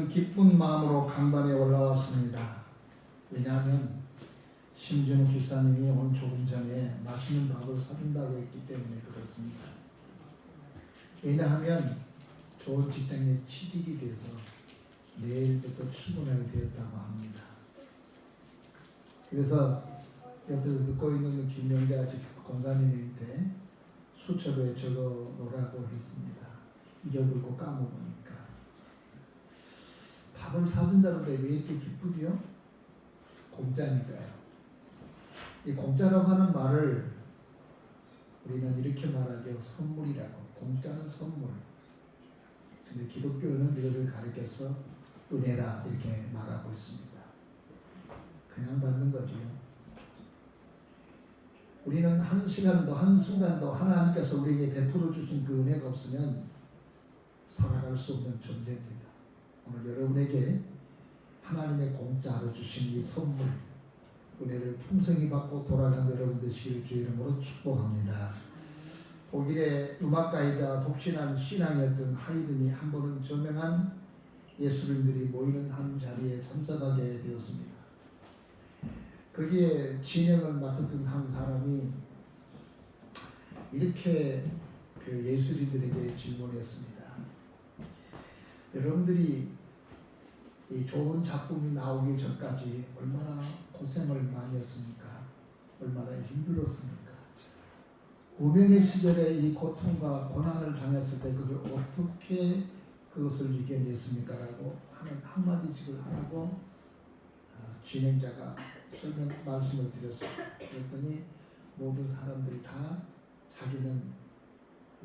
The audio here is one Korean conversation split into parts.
기쁜 마음으로 강단에 올라왔습니다. 왜냐하면 심준호 기사님이 오늘 조금 전에 맛있는 밥을 사준다고 했기 때문에 그렇습니다. 왜냐하면 좋은 직장에 취직이 돼서 내일부터 출근하게 되었다고 합니다. 그래서 옆에서 듣고 있는 김명자 권사님한테 수첩에 적어 놓으라고 했습니다. 잊어버리고 까먹으니까. 밥을 사준다는데 왜 이렇게 기쁘죠? 공짜니까요. 이 공짜라고 하는 말을 우리는 이렇게 말하죠. 선물이라고. 공짜는 선물. 근데 기독교는 이것을 가리켜서 은혜라 이렇게 말하고 있습니다. 그냥 받는 거죠. 우리는 한 시간도 한순간도 하나님께서 우리에게 베풀어 주신 그 은혜가 없으면 살아갈 수 없는 존재입니다. 오늘 여러분에게 하나님의 공짜로 주신 이 선물 은혜를 풍성히 받고 돌아가는 여러분 되시기를 주의 이름으로 축복합니다. 독일의 음악가이자 독실한 신앙이었던 하이든이 한 번은 저명한 예술인들이 모이는 한 자리에 참석하게 되었습니다. 거기에 진행을 맡았던 한 사람이 이렇게 그 예술인들에게 질문했습니다. 여러분들이 이 좋은 작품이 나오기 전까지 얼마나 고생을 많이 했습니까? 얼마나 힘들었습니까? 무명의 시절에 이 고통과 고난을 당했을 때 그걸 어떻게 그것을 이겨냈습니까? 라고 하는 한마디씩을 하라고 진행자가 설명 말씀을 드렸습니다. 그랬더니 모든 사람들이 다 자기는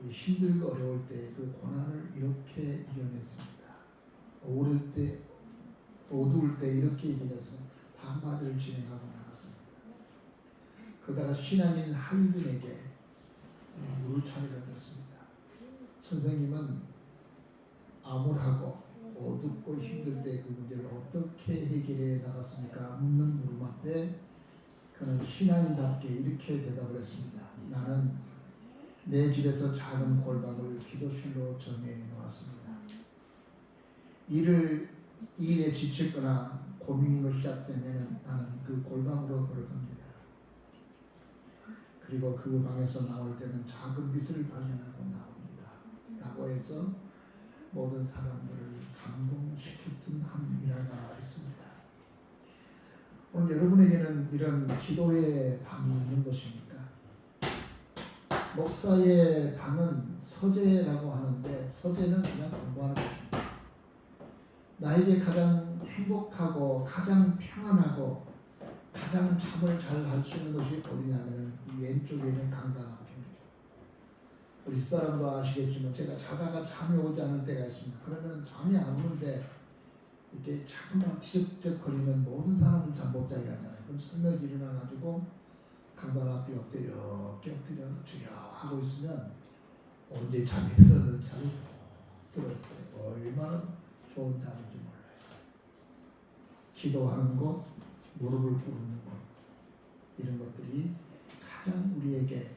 힘들고 어려울 때 그 고난을 이렇게 이겨냈습니다. 어려울 때 어두울 때 이렇게 이겨냈습니다. 다 한마디를 진행하고 나갔습니다. 그러다가 신앙인 하이든에게 물차례가 됐습니다. 선생님은 암울하고 어둡고 힘들 때 그 문제를 어떻게 해결해 나갔습니까? 묻는 물음 앞에 그는 신앙인답게 이렇게 대답을 했습니다. 나는 내 집에서 작은 골방을 기도실로 정해 놓았습니다. 일에 지쳤거나 고민이 시작되면 나는 그 골방으로 들어갑니다. 그리고 그 방에서 나올 때는 작은 빛을 발견하고 나옵니다. 라고 해서 모든 사람들을 감동시켰던 한 일화가 있습니다. 오늘 여러분에게는 이런 기도의 방이 있는 것입니까? 목사의 방은 서재라고 하는데 서재는 그냥 공부하는 것입니다. 나에게 가장 행복하고 가장 평안하고 가장 잠을 잘 잘 수 있는 것이 어디냐면 이 왼쪽에 있는 강당 앞입니다. 우리 집사람도 아시겠지만 제가 자다가 잠이 오지 않을 때가 있습니다. 그러면 잠이 안 오는데 이렇게 자꾸만 티적거리면 모든 사람을 잠 못 자게 하잖아요. 그럼 스며시 일어나가지고 강당 앞에 엎드려 주여 하고 있으면 언제 잠이 들었는지 잠이 들었어요. 얼마나 좋은 잠인지 몰라요. 기도하는 것, 무릎을 꿇는 것 이런 것들이 가장 우리에게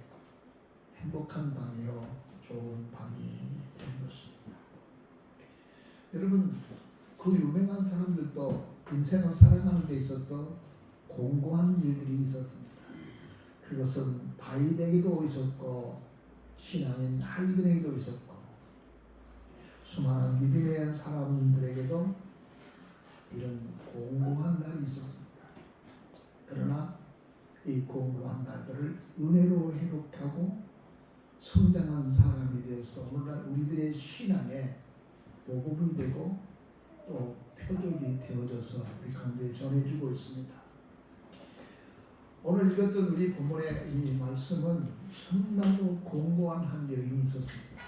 행복한 방이요 좋은 방이 된 것입니다. 여러분 그 유명한 사람들도 인생을 살아가는 데 있어서 공고한 일들이 있었습니다. 그것은 다윗에게도 있었고 신앙인 하이든에게도 있었고 수많은 믿음의 사람들에게도 이런 공고한 날이 있었습니다. 그러나 이 공고한 날들을 은혜로 회복하고 성장한 사람이 되어서 오늘날 우리들의 신앙에 모범이 되고 또 표적이 되어져서 우리 가운데 전해주고 있습니다. 오늘 읽었던 우리 본문의 이 말씀은 정말로 공고한 한 여인이 있었습니다.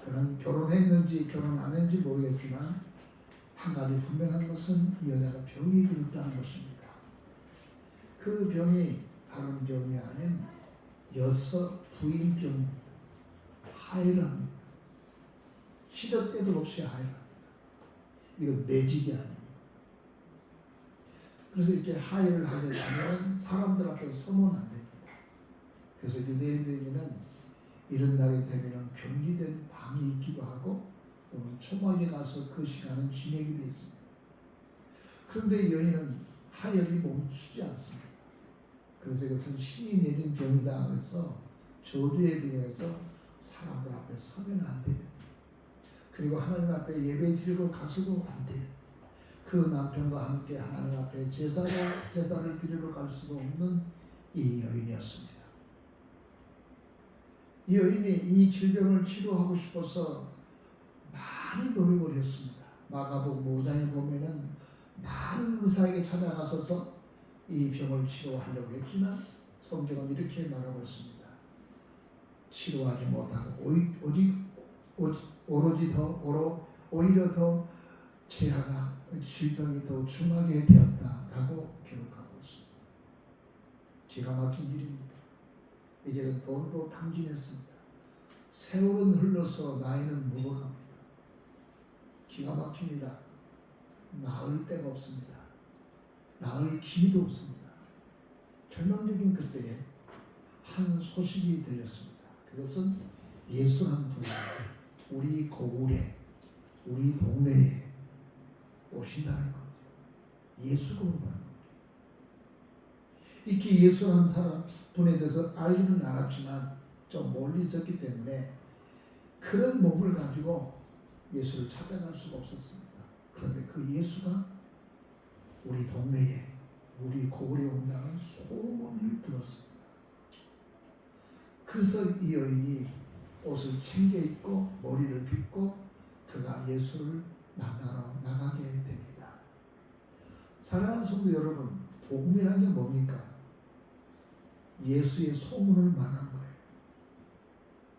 그는 결혼했는지 결혼 안 했는지 모르겠지만 한 가지 분명한 것은 이 여자가 병이 들었다는 것입니다. 그 병이 다른 병이 아닌 여섯 부인병 하혈합니다. 시도 때도 없이 하혈합니다. 이건 매직이 아닙니다. 그래서 이렇게 하혈을 하게 되면 사람들 앞에 서면 안 됩니다. 그래서 유대인들에게는 이런 날이 되면 격리된 방이 있기도 하고 또는 초막에 가서 그 시간은 진행이 됐습니다. 그런데 여인은 하혈이 멈추지 않습니다. 그래서 이것은 신이 내린 병이다. 그래서 저주에 비해서 사람들 앞에 서면 안 돼요. 그리고 하나님 앞에 예배 드리고 가서도 안 돼요. 그 남편과 함께 하나님 앞에 제사를 드리러 갈 수도 없는 이 여인이었습니다. 이 여인이 이 질병을 치료하고 싶어서 많이 노력을 했습니다. 마가복음 5장에 보면은 많은 의사에게 찾아가서서 이 병을 치료하려고 했지만 성경은 이렇게 말하고 있습니다. 치료하지 못하고 오히려 더 재하가 질병이 더 중하게 되었다라고 기록하고 있습니다. 기가 막힌 일입니다. 이제는 돌도 탕진했습니다. 세월은 흘러서 나이는 먹어갑니다. 기가 막힙니다. 나을 데가 없습니다. 나을 기미도 없습니다. 절망적인 그때에 한 소식이 들렸습니다. 그것은 예수라는 분이 우리 고을에, 우리 동네에 오신다는 겁니다. 예수가 온다는 겁니다. 익히 예수라는 사람 분에 대해서 알기는 알았지만 좀 멀리 있었기 때문에 그런 몸을 가지고 예수를 찾아갈 수가 없었습니다. 그런데 그 예수가 우리 동네에, 우리 고을에 온다는 소문을 들었습니다. 그래서 이 여인이 옷을 챙겨 입고 머리를 빗고 그가 예수를 만나러 나가게 됩니다. 사랑하는 성도 여러분, 복음이라는 게 뭡니까? 예수의 소문을 말하는 거예요.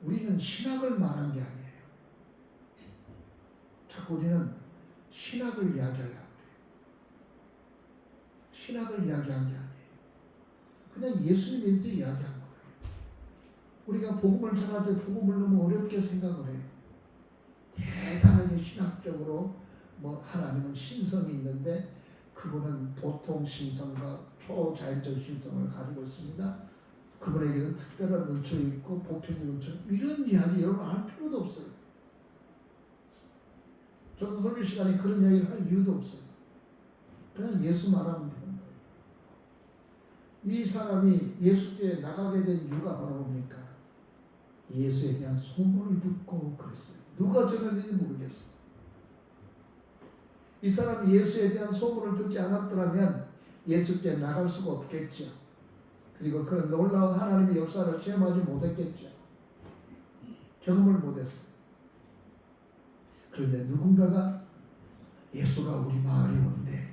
우리는 신학을 말한 게 아니에요. 자꾸 우리는 신학을 이야기하려고 해요. 신학을 이야기한 게 아니에요. 그냥 예수님에 대해서 이야기한 거예요. 우리가 복음을 전할 때 복음을 너무 어렵게 생각을 해요. 대단하게 신학적으로 하나님은 신성이 있는데 그분은 보통 신성과 초자연적 신성을 가지고 있습니다. 그분에게는 특별한 은총이 있고 보편의 은총, 이런 이야기 여러분 할 필요도 없어요. 저는 설교 시간에 그런 이야기를 할 이유도 없어요. 그냥 예수 말하면 되는 거예요. 이 사람이 예수께 나가게 된 이유가 바로 뭡니까? 예수에 대한 소문을 듣고 그랬어요. 누가 전했는지 모르겠어요. 이 사람이 예수에 대한 소문을 듣지 않았더라면 예수께 나갈 수가 없겠죠. 그리고 그런 놀라운 하나님의 역사를 체험하지 못했겠죠. 경험을 못했어요. 그런데 누군가가 예수가 우리 마을에 온대,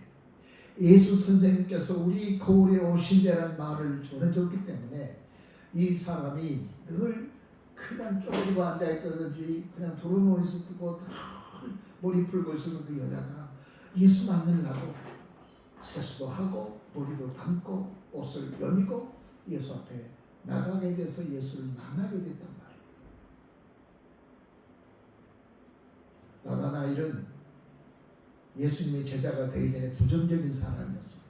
예수 선생님께서 우리 고을에 오신다는 말을 전해줬기 때문에 이 사람이 늘 그냥 쪼그리고 앉아있다든지 그냥 도로놓고 있었고 머리 풀고 있었던 그 여자가 예수 만나려고 세수도 하고 머리도 감고 옷을 여미고 예수 앞에 나가게 돼서 예수를 만나게 됐단 말이에요. 나다나엘은 예수님의 제자가 되기 전에 부정적인 사람이었습니다.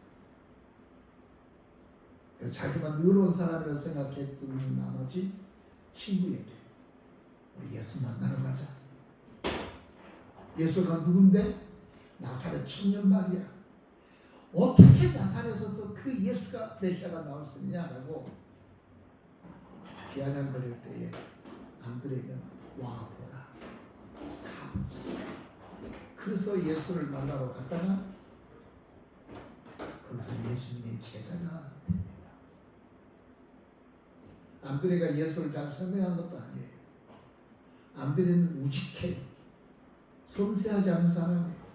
자기만 의로운 사람이라고 생각했던 나머지 친구에게 우리 예수 만나러 가자. 예수가 누군데? 나사렛 청년 말이야. 어떻게 나사렛에서 그 예수가 메시아가 나올 수 있느냐라고 비아냥거릴 때에 안드레는 와 보라, 가보자. 그래서 예수를 만나러 갔다가 거기서 예수님의 제자가 됩니다. 안드레가 예수를 잘 설명한 것도 아니에요. 안드레는 우직해, 섬세하지 않은 사람이에요.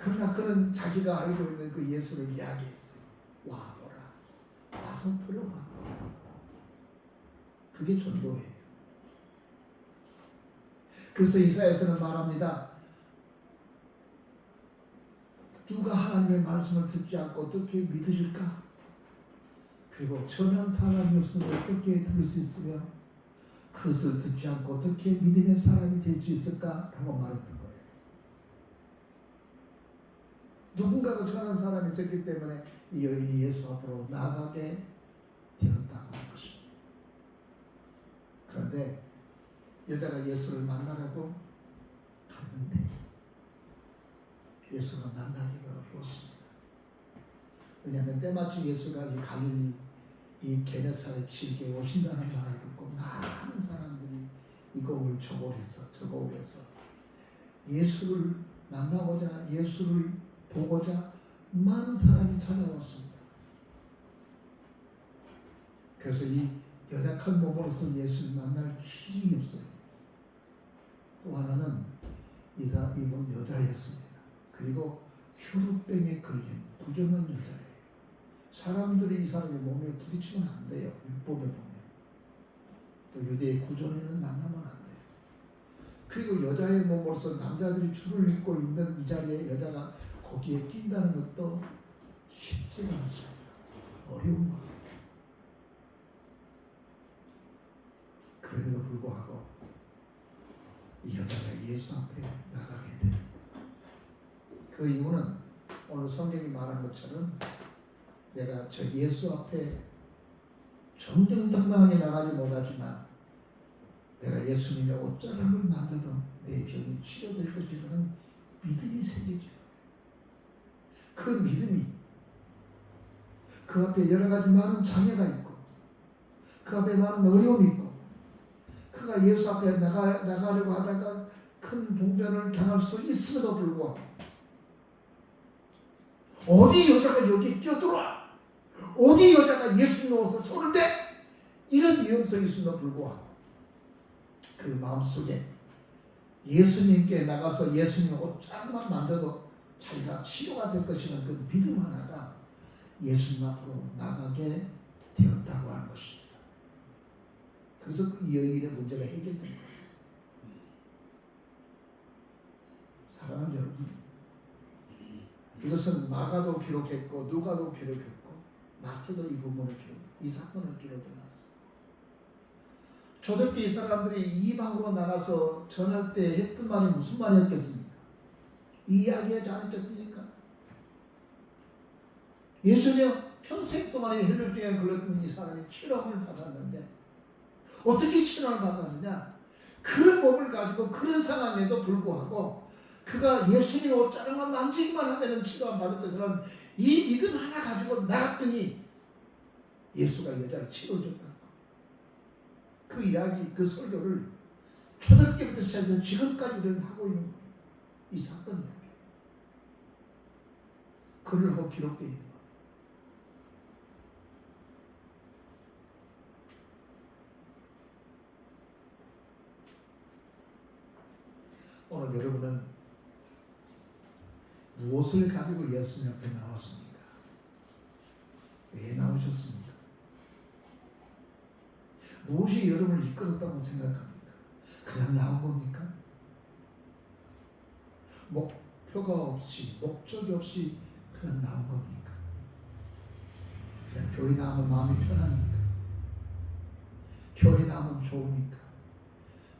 그러나 그는 자기가 알고 있는 그 예수를 이야기했어요. 와 보라, 와서 들어봐. 그게 전도예요. 그래서 이사야서는 말합니다. 누가 하나님의 말씀을 듣지 않고 어떻게 믿으실까? 그리고 전한 사람이 없으면 어떻게 들을 수 있으며 그것을 듣지 않고 어떻게 믿음의 사람이 될 수 있을까? 라고 말했던 거예요. 누군가가 전한 사람이 있었기 때문에 이 여인이 예수 앞으로 나가게 되었다고 하는 것입니다. 그런데 여자가 예수를 만나라고 그런데 예수가 만나기가 어려웠습니다. 왜냐하면 때마침 예수가 이 갈릴리 이 게네사렛 지역에 오신다는 말을 듣고 많은 사람들이 이곳을 저곳에서 예수를 만나고자 예수를 보고자 많은 사람이 찾아왔습니다. 그래서 이 연약한 몸으로서 예수를 만날 힘이 없어요. 또 하나는 이분 여자였습니다. 그리고 혈우병에 걸린 부정한 여자예요. 사람들이 이 사람의 몸에 부딪히면 안 돼요. 율법에 보면. 또 유대의 구조에는 만나면 안 돼요. 그리고 여자의 몸으로서 남자들이 줄을 잇고 있는 이 자리에 여자가 거기에 낀다는 것도 쉽지가 않습니다. 어려운 것. 그럼에도 불구하고 이 여자가 예수 앞에 나가게 됩니다. 그 이유는 오늘 성경이 말한 것처럼 내가 저 예수 앞에 정정당당하게 나가지 못하지만 내가 예수님의 옷자락을 만져도 내 병이 치료될 것이라는 믿음이 생기죠. 그 믿음이 그 앞에 여러 가지 많은 장애가 있고 그 앞에 많은 어려움이 있고 그가 예수 앞에 나가려고 하다가 큰 봉변을 당할 수 있음에도 불구하고 어디 여자가 여기 끼어들어와 어디 여자가 예수님 오서 손을 대 이런 위험성이 있음에도 불구하고 그 마음속에 예수님께 나가서 예수님 옷자락만 만져도 자기가 치료가 될 것이라는 그 믿음 하나가 예수님 앞으로 나가게 되었다고 하는 것입니다. 그래서 이 여인의 문제가 해결된 거예요. 사랑하는 여러분, 이것은 마가도 기록했고 누가도 기록했고 마태도 이 부분을 이 사건을 기록해놨어요. 초대교회 사람들이 이방으로 나가서 전할 때 했던 말이 무슨 말이었겠습니까? 이야기하지 않았겠습니까? 예수님 평생 동안에 혈류증에 걸렸던 이 사람이 치료를 받았는데 어떻게 치료를 받았느냐? 그런 몸을 가지고 그런 상황에도 불구하고 그가 예수님 옷자락만 만지기만 하면 치료를 받을 것이라는 이 믿음 하나 가지고 나갔더니 예수가 여자를 치료해줬다. 그 이야기, 그 설교를 초등학교부터 시작해서 지금까지는 하고 있는 거예요. 이 사건 이야기. 글을 하고 기록되어 있는 거예요. 오늘 여러분은 무엇을 가지고 예수님 앞에 나왔습니까? 왜 나오셨습니까? 무엇이 여러분을 이끌었다고 생각합니까? 그냥 나온 겁니까? 목표가 없이 목적이 없이 그냥 나온 겁니까? 그냥 교회 나오면 마음이 편하니까? 교회 나오면 좋으니까?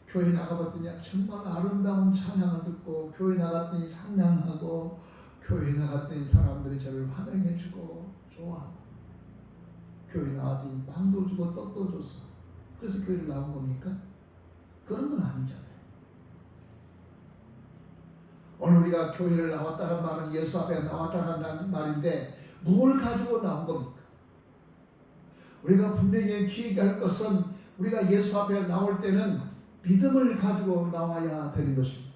교회 나가봤더니 정말 아름다운 찬양을 듣고 교회 나갔더니 상냥하고 교회 나갔더니 사람들이 저를 환영해주고 좋아하고 교회 나갔더니 빵도 주고 떡도 줬어. 그래서 교회를 나온 겁니까? 그런 건 아니잖아요. 오늘 우리가 교회를 나왔다는 말은 예수 앞에 나왔다는 말인데 무엇을 가지고 나온 겁니까? 우리가 분명히 기억할 것은 우리가 예수 앞에 나올 때는 믿음을 가지고 나와야 되는 것입니다.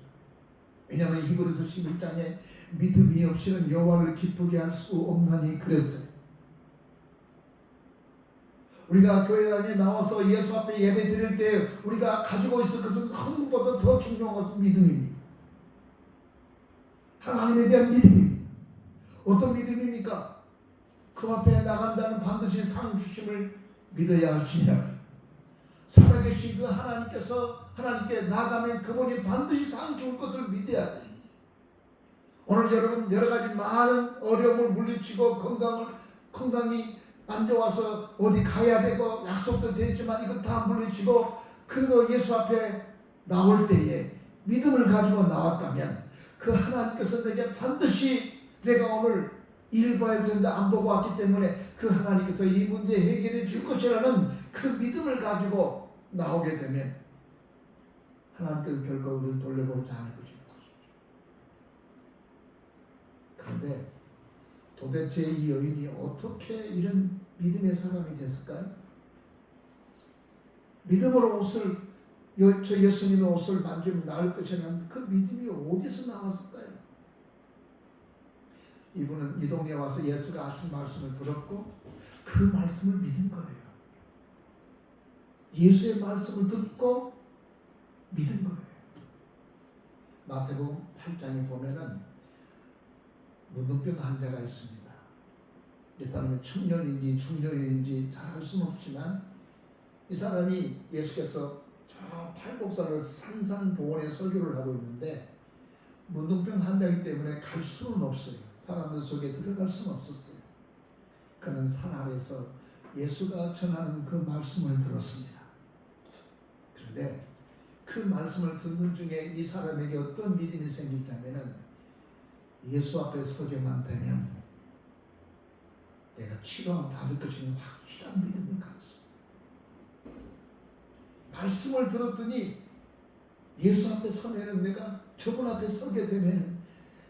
왜냐하면 히브리서 11장에 믿음이 없이는 여호와를 기쁘게 할 수 없나니 그랬어요. 우리가 교회당에 나와서 예수 앞에 예배 드릴 때 우리가 가지고 있을 것은 헌금보다 더 중요한 것은 믿음입니다. 하나님에 대한 믿음입니다. 어떤 믿음입니까? 그 앞에 나간다는 반드시 상 주심을 믿어야 할지니라. 살아계신 그 하나님께 나가면 그분이 반드시 상 줄 것을 믿어야 돼. 오늘 여러분 여러 가지 많은 어려움을 물리치고 건강이 안 좋아서 어디 가야 되고 약속도 되지만 이거 다 물리치고 그래도 예수 앞에 나올 때에 믿음을 가지고 나왔다면 그 하나님께서 내게 반드시 내가 오늘 일 봐야 되는데 안 보고 왔기 때문에 그 하나님께서 이 문제 해결해 줄 것이라는 그 믿음을 가지고 나오게 되면 하나님께서 결코 우리를 돌려보지 않을 것입니다. 그런데 도대체 이 여인이 어떻게 이런 믿음의 사람이 됐을까요? 믿음으로 저 예수님의 옷을 만지면 나을 것이라는 그 믿음이 어디서 나왔을까요? 이분은 이 동네에 와서 예수가 하신 말씀을 들었고 그 말씀을 믿은 거예요. 예수의 말씀을 듣고 믿은 거예요. 마태복음 8장에 보면은 문둥병 환자가 있습니다. 이 사람이 청년인지 중년인지 잘 알 수는 없지만 이 사람이 예수께서 저 팔복산을 산산보원에 설교를 하고 있는데 문둥병 환자이기 때문에 갈 수는 없어요. 사람들 속에 들어갈 수는 없었어요. 그는 산 아래서 예수가 전하는 그 말씀을 들었습니다. 그런데 그 말씀을 듣는 중에 이 사람에게 어떤 믿음이 생기냐면은 예수 앞에 서게만 되면 내가 치료함 받을 것이라는 확실한 믿음을 가졌어요. 말씀을 들었더니 예수 앞에 서면은 내가 저분 앞에 서게 되면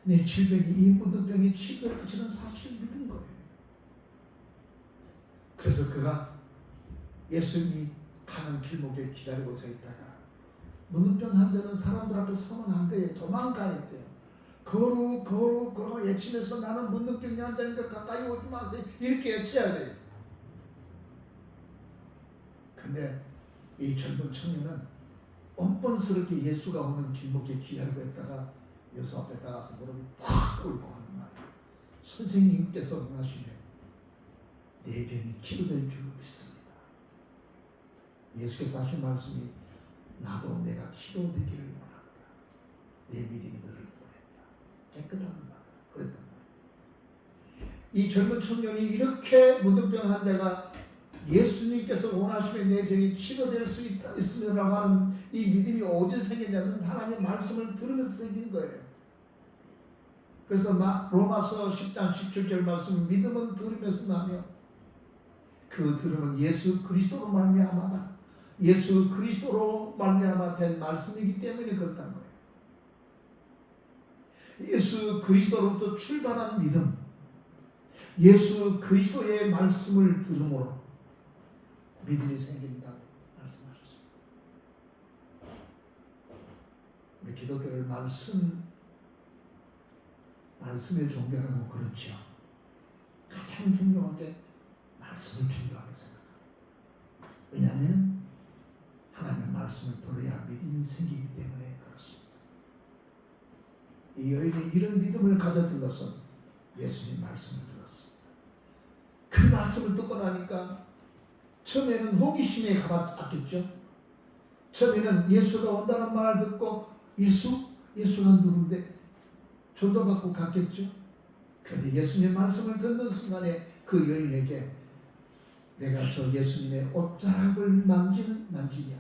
내 질병이 이 문둥병이 치료될 것이라는 사실을 믿은 거예요. 그래서 그가 예수님이 가는 길목에 기다리고 서 있다가 문둥병 환자는 사람들 앞에 서면 안 돼요. 도망가야 돼요. 걸어 외치면서 나는 문둥병 환자니까 가까이 오지 마세요. 이렇게 외쳐야 돼요. 근데 이 젊은 청년은 뻔뻔스럽게 예수가 오는 길목에 기다리고 있다가 예수 앞에 나가서 무릎을 탁 꿇고 하는 말이에요. 선생님께서 원하시네. 내 병이 치료될 줄 믿습니다. 예수께서 하신 말씀이 나도 내가 치료되기를 원한다. 내 믿음이 너를 보낸다. 깨끗한 말. 그랬단 말이에요. 이 젊은 청년이 이렇게 문둥병 환자가 예수님께서 원하시면 내 병이 치료될 수 있으리라고 하는 이 믿음이 어디서 생겼냐면 하나님의 말씀을 들으면서 생긴 거예요. 그래서 로마서 10장 17절 말씀 믿음은 들으면서 나며 그 들음은 예수 그리스도로 말미암아다. 예수 그리스도로 말미암아 된 말씀이기 때문에 그렇다는 거예요. 예수 그리스도로부터 출발한 믿음, 예수 그리스도의 말씀을 들음으로 믿음이 생긴다고 말씀하셨어요. 우리 기독교를 말씀의 종교라고 그렇죠. 가장 중요한 게 말씀을 중요하게 생각합니다. 왜냐하면 하나님의 말씀을 들어야 믿음이 생기기 때문에 그렇습니다. 이 여인이 이런 믿음을 가졌던 것은 예수님 말씀을 들었습니다. 그 말씀을 듣고 나니까 처음에는 호기심에 가봤겠죠. 처음에는 예수가 온다는 말을 듣고 예수가 누군데 전도 받고 갔겠죠. 그런데 예수님의 말씀을 듣는 순간에 그 여인에게 내가 저 예수님의 옷자락을 만지냐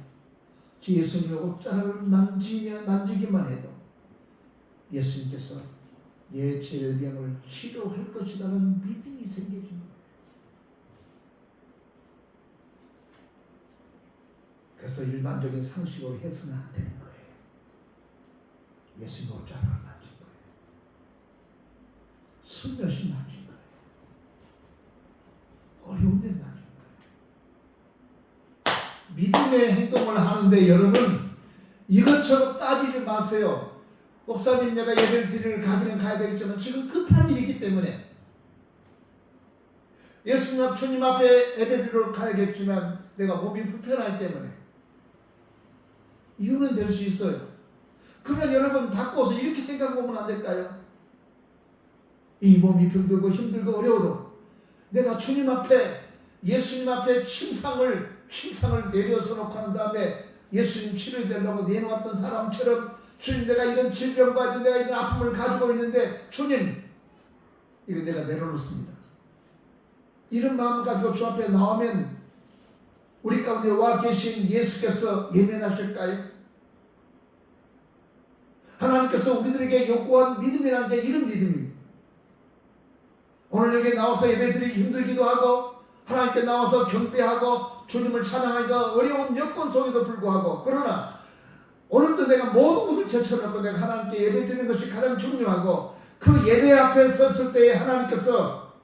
저 예수님의 옷자락을 만지기만 해도 예수님께서 내 질병을 치료할 것이라는 믿음이 생겨진 거예요. 그래서 일반적인 상식으로 해서는 안 되는 거예요. 예수님 옷자락을 만진 거예요. 슬며시 만진 거예요. 어려운 데 만진 거예요. 믿음의 행동을 하는데 여러분 이것저것 따지지 마세요. 목사님 내가 예배를 드리러 가기는 가야 되겠지만 지금 급한 일이기 때문에 주님 앞에 예배 드리러 가야겠지만 내가 몸이 불편하기 때문에 이유는 될 수 있어요. 그러면 여러분 바꿔서 이렇게 생각하면 안 될까요? 이 몸이 병들고 힘들고 어려워도 내가 주님 앞에 예수님 앞에 침상을 내려서 놓고 한 다음에 예수님 치료되려고 내놓았던 사람처럼 주님 내가 이런 질병과 내가 이런 아픔을 가지고 있는데 주님 이거 내가 내려놓습니다. 이런 마음 가지고 주 앞에 나오면 우리 가운데 와 계신 예수께서 예면하실까요? 하나님께서 우리들에게 요구한 믿음이라는 게 이런 믿음입니다. 오늘 여기 나와서 예배드리기 힘들기도 하고 하나님께 나와서 경배하고 주님을 찬양하기가 어려운 여건 속에도 불구하고 그러나 오늘도 내가 모든 것을 제쳐놓고 내가 하나님께 예배드리는 것이 가장 중요하고 그 그 예배 앞에 섰을 때에 하나님께서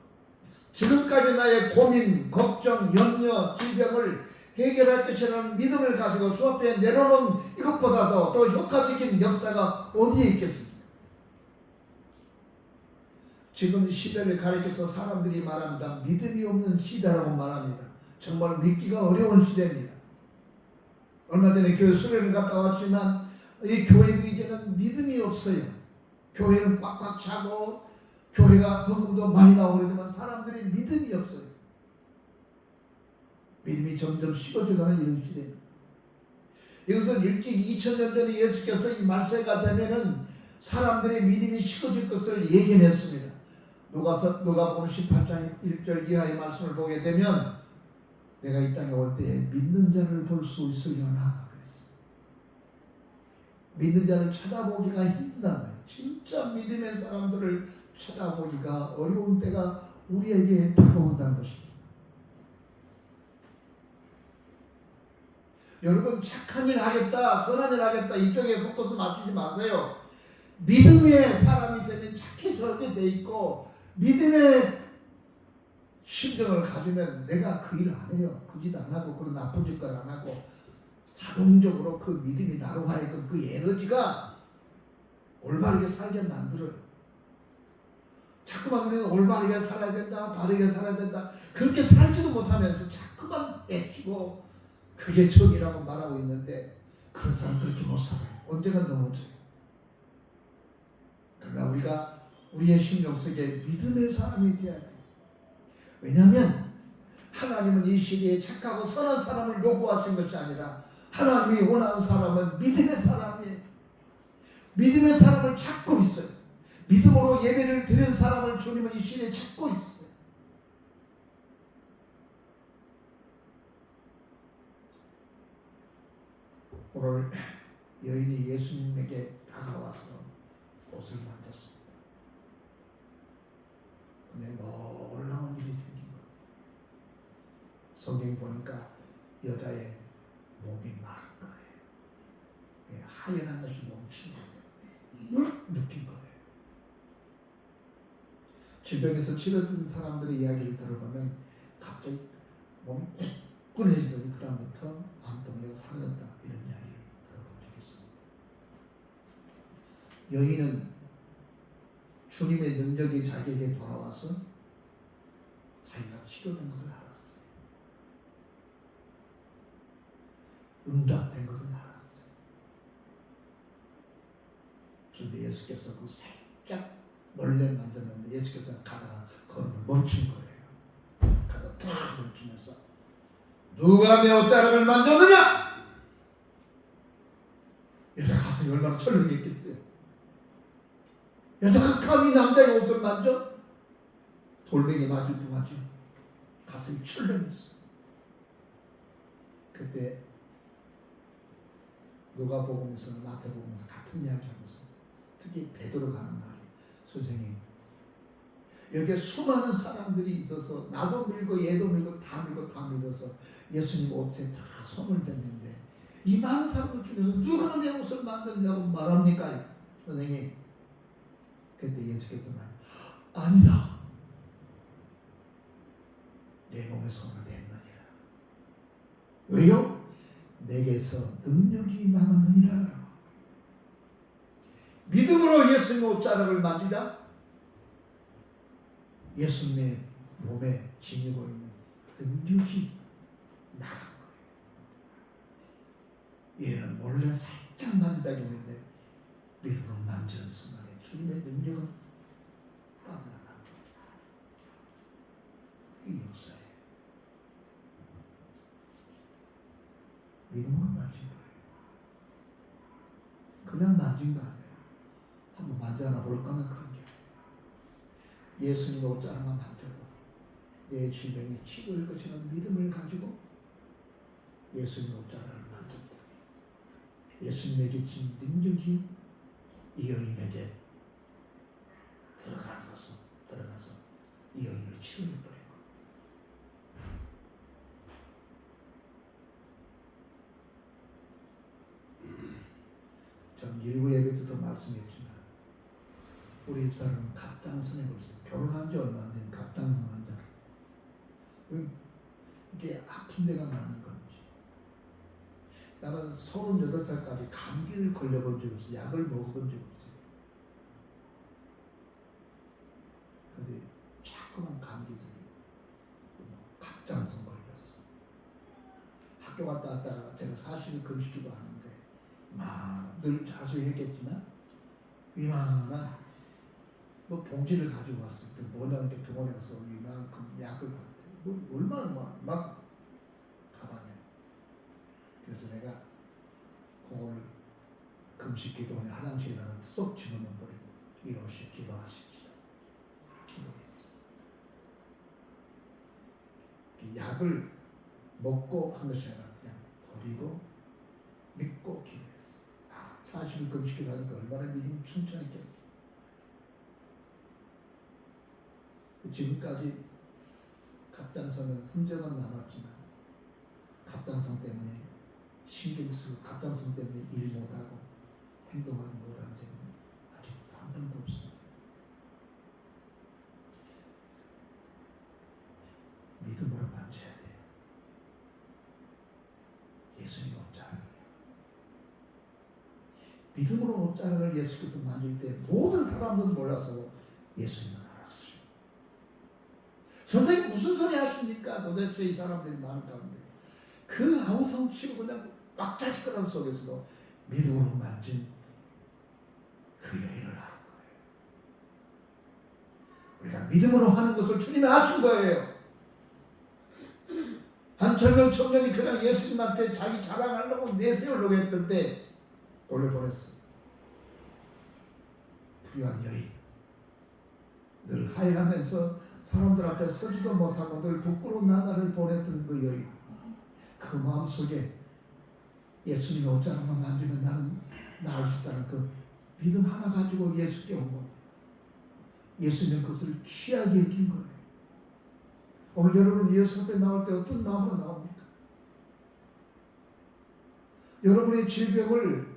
지금까지 나의 고민, 걱정, 염려, 질병을 해결할 것이라는 믿음을 가지고 주 앞에 내려놓은 이것보다도 더 효과적인 역사가 어디에 있겠습니까? 지금 시대를 가리켜서 사람들이 말합니다. 믿음이 없는 시대라고 말합니다. 정말 믿기가 어려운 시대입니다. 얼마 전에 교회 수련을 갔다 왔지만 이 교회들이 이제는 믿음이 없어요. 교회는 꽉꽉 차고 교회가 헌금도 많이 나오고 그러지만 사람들이 믿음이 없어요. 믿음이 점점 식어져가는 이런 시대입니다. 이것은 일찍 2000년 전에 예수께서 이 말세가 되면은 사람들의 믿음이 식어질 것을 예견했습니다. 누가복음 18장 1절 이하의 말씀을 보게 되면 내가 이 땅에 올 때에 믿는 자를 볼 수 있으려나 그랬어요. 믿는 자를 찾아보기가 힘들단 말이에요. 진짜 믿음의 사람들을 찾아보기가 어려운 때가 우리에게 다가온다는 것입니다. 여러분 착한 일 하겠다, 선한 일 하겠다 이쪽에 포커스 맞추지 마세요. 믿음의 사람이 되면 착해져야 돼 있고 믿음의 심정을 가지면 내가 그 일 안 해요. 그 짓 안 하고 그런 나쁜 짓들 안 하고 자동적으로 그 믿음이 나로 하여금 그 에너지가 올바르게 살게 만들어요. 자꾸만 우리는 올바르게 살아야 된다, 바르게 살아야 된다 그렇게 살지도 못하면서 자꾸만 애키고 그게 정이라고 말하고 있는데 그런 사람 그렇게 못 살아요. 언젠가 넘어져요. 그러나 우리가 우리의 심령 속에 믿음의 사람이 되어야 돼요. 왜냐하면 하나님은 이 시대에 착하고 선한 사람을 요구하신 것이 아니라 하나님이 원하는 사람은 믿음의 사람이에요. 믿음의 사람을 찾고 있어요. 믿음으로 예배를 드린 사람을 주님은 이 시대에 찾고 있어요. 오늘 여인이 예수님에게 다가와서 옷을 만졌습니다. 근데 놀라운 일이 생긴 거예요. 성경에 보니까 여자의 몸이 마른 거예요. 하얀한 것이 멈춘 거예요. 느낀 거예요. 질병에서 치료된 사람들의 이야기를 들어보면 갑자기 몸이 꾸꾸해져서 그 다음부터 암덩이가 사라졌다 이런 이야기를 들어본 적이 있습니다. 여인은 주님의 능력이 자기에게 돌아와서 자기가 치료된 것을 알았어요. 응답된 것을 알았어요. 그런데 예수께서 그 살짝 멀리 만졌는데 예수께서 가다가 걸음을 멈춘 거예요. 가다가 탁 멈추면서 누가 내 옷자락을 만졌느냐? 여자 가슴이 얼마나 철렁했겠어요. 여자가 감히 남자의 옷을 만져? 돌멩이 맞을 뻔하죠. 가슴이 철렁했어. 그때 누가복음에서 마태복음에서 같은 이야기하면서 특히 베드로가 하는 말이 선생님 여기에 수많은 사람들이 있어서 나도 밀고 얘도 밀고 다 밀고 다 밀어서 예수님 옷에 다 손을 댔는데 이 많은 사람들 중에서 누가 내 옷을 만드냐고 말합니까? 선생님 그때 예수께서 아니다. 내 몸에 손을 댔느니라. 왜요? 내게서 능력이 나갔느니라. 믿음으로 예수님의 옷자락을 만지자 예수님의 몸에 지니고 있는 능력이 나간 거예요. 얘는 몰래 살짝 만지다 했는데 믿음으로 만지는 순간에 주님의 능력은 빠져나간 거예요. 이 역사예요. 믿음으로 만진 거예요. 그냥 만진 거 아니에요. 한번 만져나 볼까나 그런 게 아니에요. 예수님 옷자락만 만져도 내 질병이 치료될 것이라는 믿음을 가지고 예수님 옷자락을 만졌다. 예수님에게 진 능력이 이 여인에게 들어가서 이 여인을 치료해버린 거예요. 전 일부 예배 때도 말씀했지만 우리 집사람은 갑장선에 걸렸어요. 결혼한 지 얼마 안 된 갑장선 환자. 이게 아픈 데가 많은 건지. 나는 38살까지 감기를 걸려본 적이 없어요. 약을 먹어본 적이 없어요. 근데 자꾸만 감기 들고 갑장선 걸렸어. 학교 갔다 왔다가 제가 사실 금식기도 하는데 늘 자주 했겠지만 이만한 봉지를 가지고 왔어요. 뭐냐는데 병원에 가서 이만큼 약을 받았대요. 얼마나 막 가방에. 그래서 내가 그걸 금식기도원에 화장실에다가 쏙 집어넣어 버리고 이러시 기도하십시오. 기도했어요. 약을 먹고 한 것이 아니라 그냥 버리고 믿고 기도했어. 사실 금식기도 하니까 얼마나 믿음이 충천했겠어. 지금까지 갑장선은 흔적은 남았지만 갑장선 때문에 신경 쓰고 갑장선 때문에 일 못하고 행동하지 못한 적은 아직 한 번도 없습니다. 믿음으로 만져야 돼요. 예수님 옷자락을. 믿음으로 옷자락을 예수께서 만질 때 모든 사람들은 몰라서 예수님은 알았어요. 선생님 무슨 소리 하십니까? 도대체 이 사람들이 많은 가운데 그 아우성치고 그냥 왁자지껄한 속에서도 믿음으로 만진 그 여인을 아는 거예요. 우리가 믿음으로 하는 것을 주님이 아신 거예요. 한 젊은 청년이 그냥 예수님한테 자기 자랑하려고 내세우려고 했던 때 돌려보냈어요. 부유한 여인, 늘 하이하면서 사람들 앞에 서지도 못하고 늘 부끄러운 나날을 보냈던 그 여인, 그 마음속에 예수님의 옷자락만 만지면 나는 나을 수 있다는 그 믿음 하나 가지고 예수께 온 겁니다. 예수님은 그것을 귀하게 여긴 거예요. 오늘 여러분 예수 앞에 나올 때 어떤 마음으로 나옵니까? 여러분의 질병을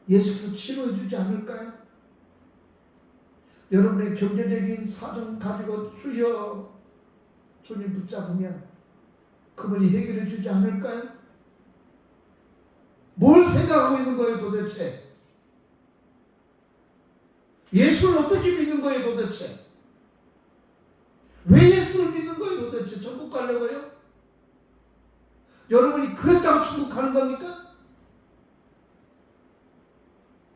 예수께서 치료해 주지 않을까요? 여러분의 경제적인 사정 가지고 주여 주님 붙잡으면 그분이 해결해 주지 않을까요? 뭘 생각하고 있는 거예요 도대체? 예수를 어떻게 믿는 거예요 도대체? 왜 예수를 믿는 거예요 도대체? 천국 가려고요? 여러분이 그랬다고 천국 가는 겁니까?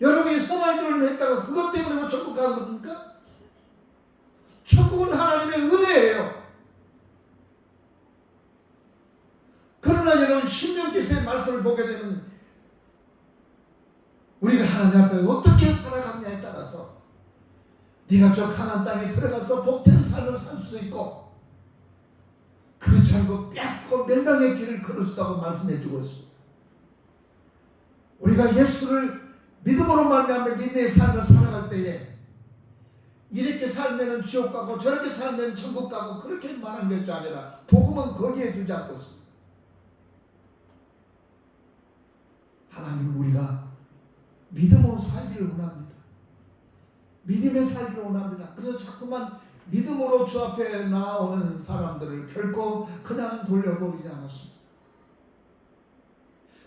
여러분이 선한 일을 했다가 그것 때문에 천국 가는 겁니까? 천국은 하나님의 은혜예요. 그러나 여러분 신명기서의 말씀을 보게 되면 우리가 하나님 앞에 어떻게 살아가느냐에 따라서 네가 저 가나안 땅에 들어가서 복된 삶을 살 수 있고 그렇지 않고 뺏고 멸망의 길을 걸을 수 있다고 말씀해 주고 있습니다. 우리가 예수를 믿음으로 말미암아 믿음의 삶을 살아갈 때에 이렇게 살면 지옥 가고 저렇게 살면 천국 가고 그렇게 말한 것이 아니라 복음은 거기에 두지 않고 있습니다. 하나님은 우리가 믿음으로 살기를 원합니다. 믿음의 살기를 원합니다. 그래서 자꾸만 믿음으로 주 앞에 나오는 사람들을 결코 그냥 돌려보내지 않았습니다.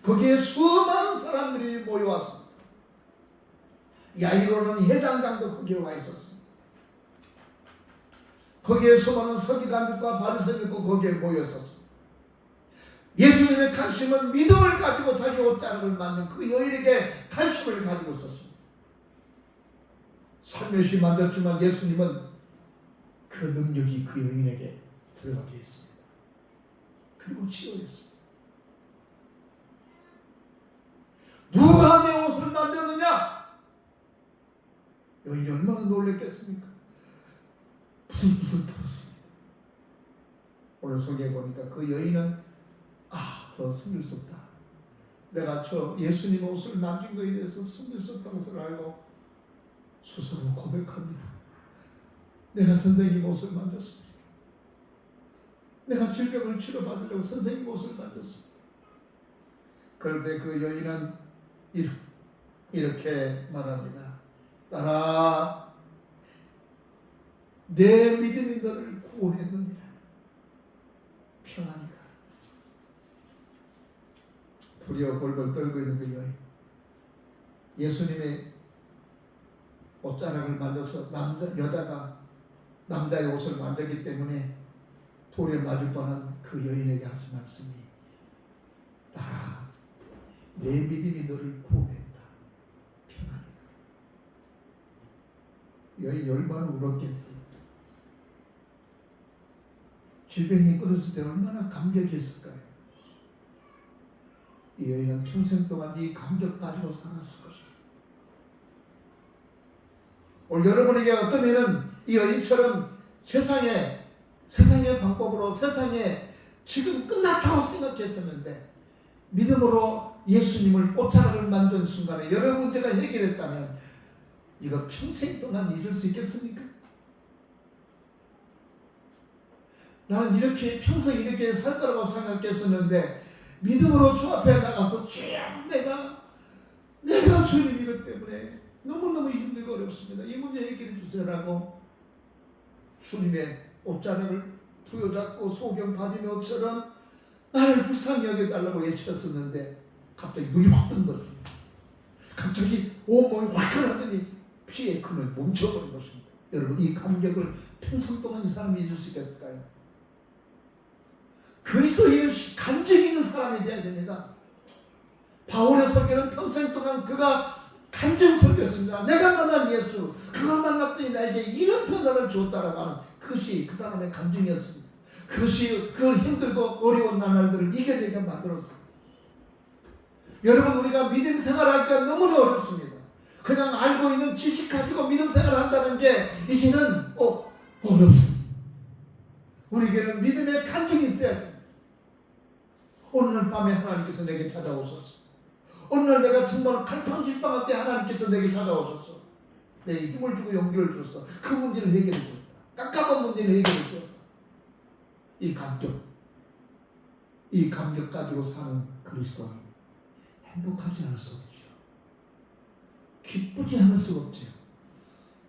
거기에 수많은 사람들이 모여왔습니다. 야이로는 회장장도 거기에 와 있었습니다. 거기에 수많은 서기관들과 바리새인들도 거기에 모였었습니다. 예수님의 관심은 믿음을 가지고 자기 옷자락을 만든 그 여인에게 관심을 가지고 있었습니다. 살며시 만졌지만 예수님은 그 능력이 그 여인에게 들어가게 했습니다. 그리고 치료했습니다. 누가 내 옷을 만졌느냐? 여인이 얼마나 놀랐겠습니까? 부들부들 떨었습니다. 오늘 소개해 보니까 그 여인은 더 숨길 수 없다. 내가 저 예수님 옷을 만진 것에 대해서 숨길 수 없다는 것을 알고 스스로 고백합니다. 내가 선생님 옷을 만졌습니다. 내가 질병을 치료받으려고 선생님 옷을 만졌습니다. 그런데 그 여인은 이렇게 말합니다. 딸아, 내 믿음이 너를 구원했느니라. 평안히 가. 두려워 벌벌 떨고 있는 그 여인, 예수님의 옷자락을 만져서 여자가 남자의 옷을 만졌기 때문에 돌에 맞을 뻔한 그 여인에게 하신 말씀이, 딸아, 내 믿음이 너를 구원했다. 평안히 가. 여인 얼마나 울었겠어요. 질병이 끊어질 때 얼마나 감격했을까요? 이 여인은 평생 동안 이 감격 가지고 살았을 것입니다. 오늘 여러분에게 어떤 이는 이 여인처럼 세상의 방법으로 세상에 지금 끝났다고 생각했었는데 믿음으로 예수님을 옷자락을 만든 순간에 여러 문제가 해결했다면 이거 평생 동안 잊을 수 있겠습니까? 나는 이렇게 평생 이렇게 살 거라고 생각했었는데 믿음으로 주 앞에 나가서 주여, 내가 주님 이것 때문에 너무너무 힘들고 어렵습니다. 이 문제 해결해 주세요라고 주님의 옷자락을 부여잡고 소경 바디메오처럼 나를 불쌍히 여겨달라고 외쳤었는데 갑자기 눈이 확 뜬 거죠. 갑자기 온몸이 화끈하더니 피에 큰을 멈춰버린 것입니다. 여러분, 이 감격을 평생 동안 이 사람이 잊을 수 있겠을까요? 그리스도의 간증이 있는 사람이 되어야 됩니다. 바울의 설교는 평생 동안 그가 간증 설교였습니다. 내가 만난 예수, 그가 만났더니 나에게 이런 변화를 주었다라고 하는 그것이 그 사람의 간증이었습니다. 그것이 그 힘들고 어려운 나날들을 이겨내게 만들었습니다. 여러분, 우리가 믿음 생활하기가 너무나 어렵습니다. 그냥 알고 있는 지식 가지고 믿음 생활을 한다는 게 이제는 어렵습니다. 우리에게는 믿음의 간증이 있어야 됩니다. 어느 날 밤에 하나님께서 내게 찾아오셨어. 어느 날 내가 정말 갈팡질팡할 때 하나님께서 내게 찾아오셨어. 내 힘을 주고 용기를 줬어. 그 문제를 해결해 줬다. 깝깝한 문제를 해결해 줬다. 이 감격 가지고 사는 그리스도인, 행복하지 않을 수 없죠. 기쁘지 않을 수 없죠.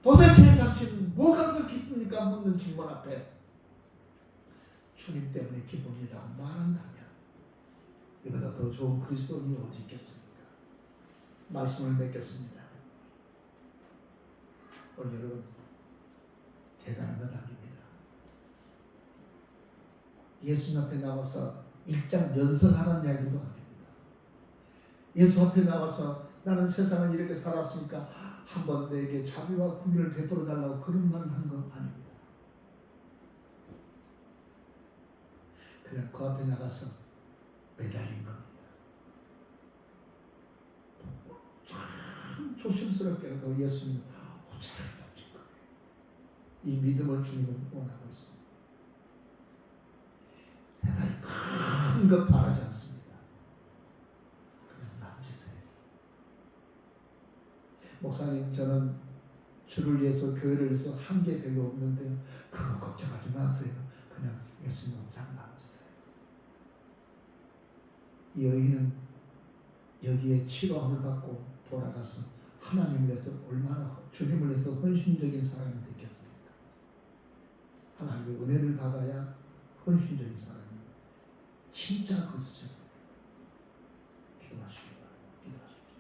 도대체 당신은 뭐가 그 기쁩니까? 묻는 질문 앞에 주님 때문에 기쁩니다 말한다면 이보다 더 좋은 그리스도인이 어디 있겠습니까? 말씀을 맺겠습니다. 오늘 여러분, 대단한 것 아닙니다. 예수 앞에 나와서 일장 연설하라는 이야기도 아닙니다. 예수 앞에 나와서 나는 세상을 이렇게 살았으니까 한번 내게 자비와 긍휼을 베풀어 달라고 그런 말을 하는 건 아닙니다. 그냥 그 앞에 나가서 매달린 겁니다. 참 조심스럽게 하고 예수님 옷자락을 만진 거예요. 이 믿음을 주님은 원하고 있습니다. 대단히 큰 것 바라지 않습니다. 그냥 남기세요. 목사님, 저는 주를 위해서 교회를 위해서 한 게 별로 없는데요. 그거 걱정하지 마세요. 그냥 예수님 옷자락 남기세요. 이 여인은 여기에 치료함을 받고 돌아가서 하나님을 위해서 얼마나 주님을 위해서 헌신적인 사람이 됐겠습니까? 하나님의 은혜를 받아야 헌신적인 사람이 진짜 그 수준. 기도하시기 바랍니다. 기도하십시오.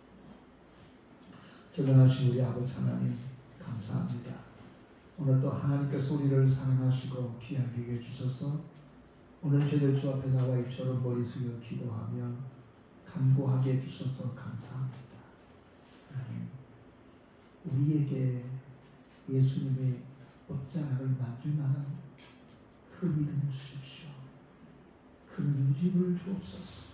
전능하신 우리 아버지 하나님, 감사합니다. 오늘도 하나님께서 우리를 사랑하시고 귀하게 해주셔서 오늘 저희들 주 앞에 나와 이처럼 머리 숙여 기도하며 간구하게 해주셔서 감사합니다. 하나님, 우리에게 예수님의 옷자락을 만질 만한 그 믿음을 주십시오. 그 믿음을 주옵소서.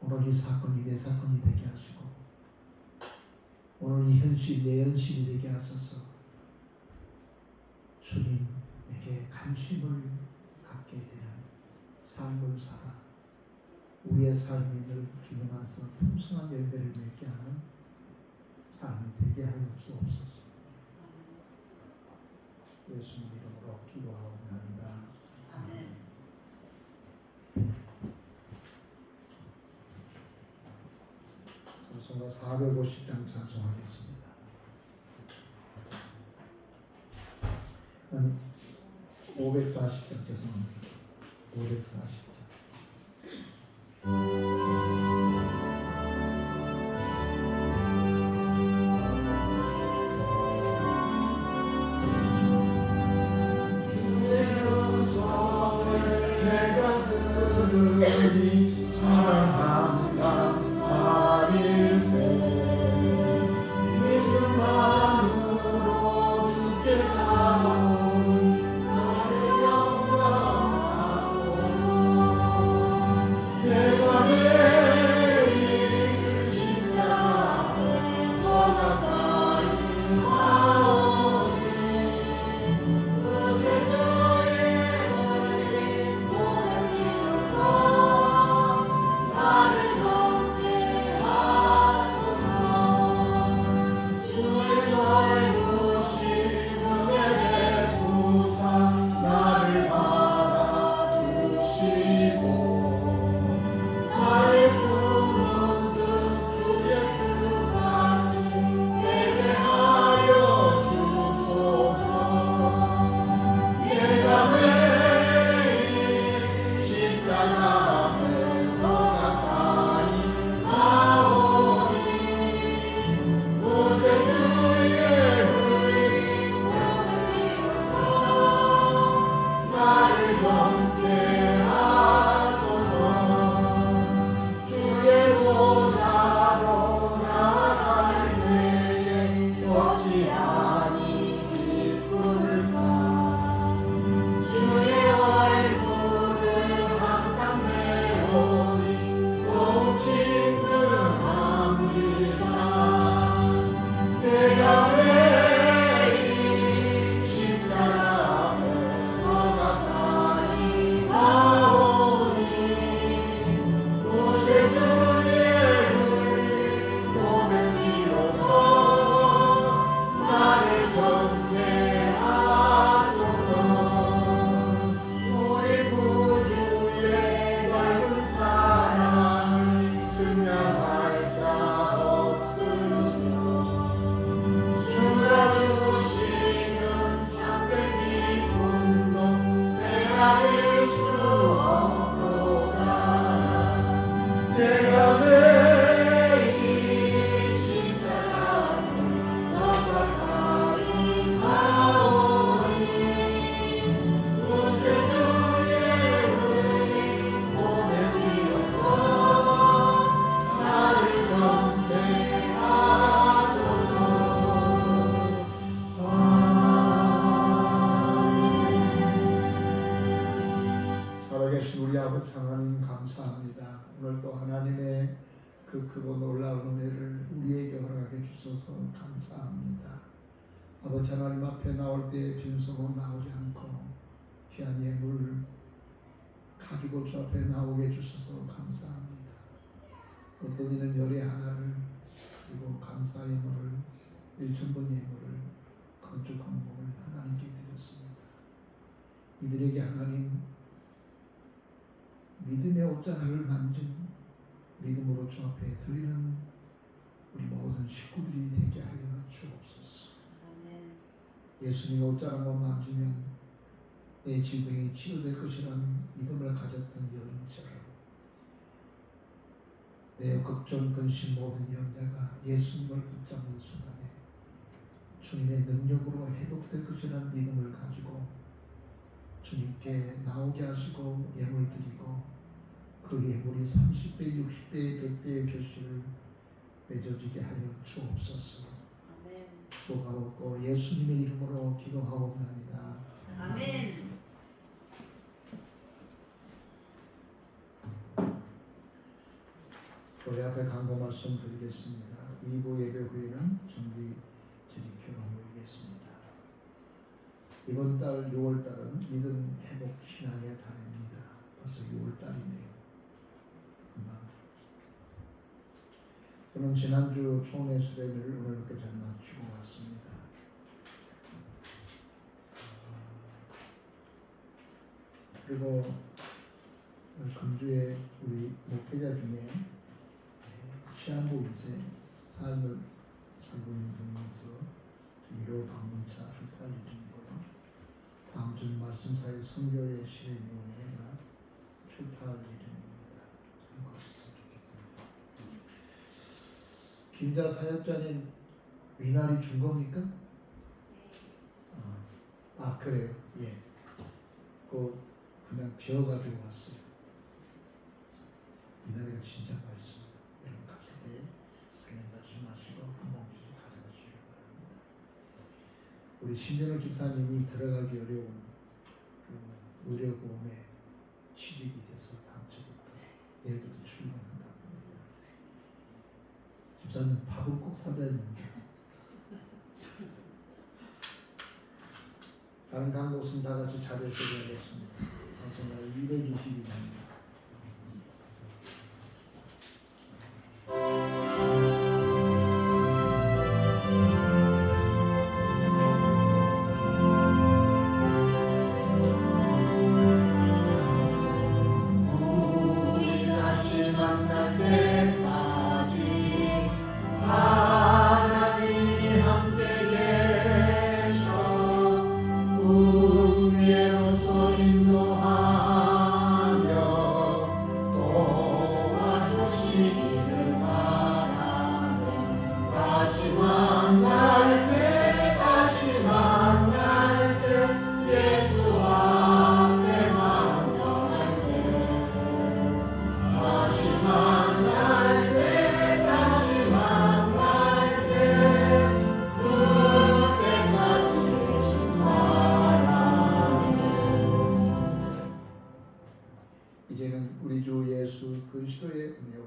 오늘 이 사건이 내 사건이 되게 하시고 오늘 이 현실이 내 현실이 되게 하소서. 주님에게 관심을 갖게 되는 삶을 살아 우리의 삶이 늘 주님 안에서 풍성한 열매를 맺게 하는 삶이 되게 하여 주옵소서. 예수님 이름으로 기도하옵나이다. 아멘. 찬송가 450장 찬송하겠습니다. 아니 540장 죄송합니다. 540장. 우리 아버지 하나님 감사합니다. 오늘도 하나님의 그 크고 놀라운 은혜를 우리에게 허락해 주셔서 감사합니다. 아버지 하나님 앞에 나올 때 빈손으로 나오지 않고 귀한 예물을 가지고 주 앞에 나오게 해주셔서 감사합니다. 어떤 이는 열의 하나를 그리고 감사 예물을 1,000번 예물을 건축 헌금을 하나님께 드렸습니다. 이들에게 하나님 믿음의 옷자락을 만진 믿음으로 주 앞에 드리는 우리 모든 식구들이 되게 하여 주옵소서. 예수님의 옷자락만 만지면 내 질병이 치료될 것이라는 믿음을 가졌던 여인처럼 내 걱정, 근심 모든 염려가 예수님을 붙잡는 순간에 주님의 능력으로 회복될 것이라는 믿음을 가지고 주님께 나오게 하시고 예물 드리고 그 예물이 30배, 60배, 100배의 결실을 맺어지게 하여 주옵소서. 수고하옵고 예수님의 이름으로 기도하옵나이다. 아멘. 교회 앞에 강도 말씀 드리겠습니다. 2부 예배 후에는 정기 재직회로 모이겠습니다. 이번 달 6월달은 믿음 회복 신앙의 달입니다. 벌써 6월달이네요. 저는 지난주 총회 수련회를 오늘부터 잘 마치고 왔습니다. 그리고 금주에 우리 목회자 중에 시한부 2세 삶을 살고 있는 분으로서 1호 방문차 출판 예정이고요. 다음 주 말씀사의 선교의 실행위원회가 출판 예정입니다. 참고하셨으면 좋겠습니다. 김자 사역자님 미나리 준 겁니까? 그래요. 예. 그냥 비워가지고 왔어요. 미나리가 진짜 맛있습니다. 여러분 가실 때 그냥 다시 마시고 한 봉지씩 가져가시기 바랍니다. 우리 신진호 집사님이 들어가기 어려운 의료보험에 취직이 돼서 다음 주부터 내일부터 출근한다고 합니다. 집사님 밥은 꼭 사줘야 됩니다. 다른 강독은 다 같이 자리에서 해야겠습니다. 정말 222장입니다. 이제는 우리 주 예수 그리스도의 은혜와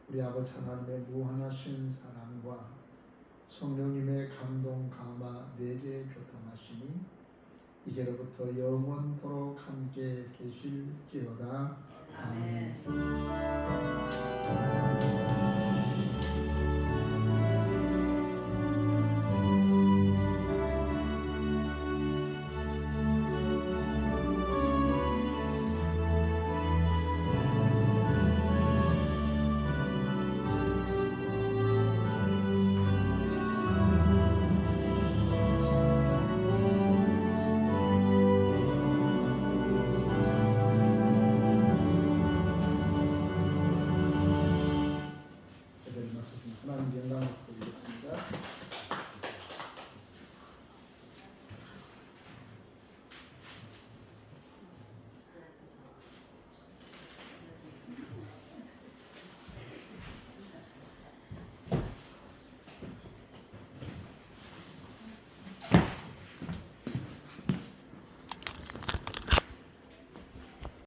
우리 아버지 하나님의 무한하신 사랑과 성령님의 감동 감화 내재 교통하심이 이제로부터 영원토록 함께 계실지어다. 아멘. 하나님 영광을